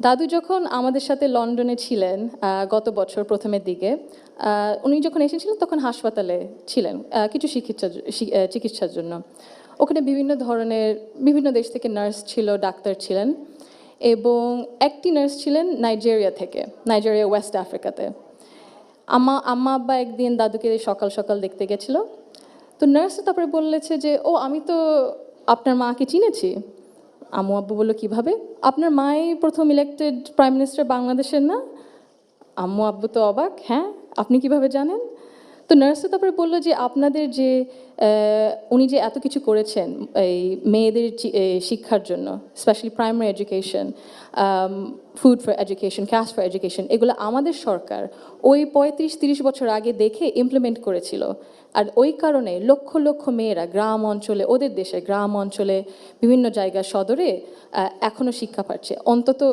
দাদু যখন আমাদের সাথে লন্ডনে ছিলেন গত বছর প্রথমের দিকে, উনি যখন এসেছিলেন তখন হাসপাতালে ছিলেন কিছু চিকিৎসার জন্য। ওখানে বিভিন্ন দেশ থেকে নার্স ছিল, ডাক্তার ছিলেন, এবং একটি নার্স ছিলেন নাইজেরিয়া ওয়েস্ট আফ্রিকাতে। আম্মা আব্বা একদিন দাদুকে সকাল সকাল দেখতে গেছিল। তো নার্স তারপরে বলেছে যে, ও আমি তো আপনার মাকে চিনেছি। আম্মু আব্বু বললো, কিভাবে? আপনার মাই প্রথম ইলেক্টেড প্রাইম মিনিস্টার বাংলাদেশের না? আম্মু আব্বু তো অবাক, হ্যাঁ আপনি কিভাবে জানেন? তো নার্স তারপরে বললো যে আপনাদের যে উনি যে এত কিছু করেছেন এই মেয়েদের শিক্ষার জন্য, specially primary education, food for education, cash for education, এগুলো আমাদের সরকার ওই ৩৫-৩০ বছর আগে দেখে ইমপ্লিমেন্ট করেছিল। আর ওই কারণে লক্ষ লক্ষ মেয়েরা গ্রাম অঞ্চলে, ওদের দেশে গ্রাম অঞ্চলে বিভিন্ন জায়গা সদরে এখনও শিক্ষা পাচ্ছে। অন্তত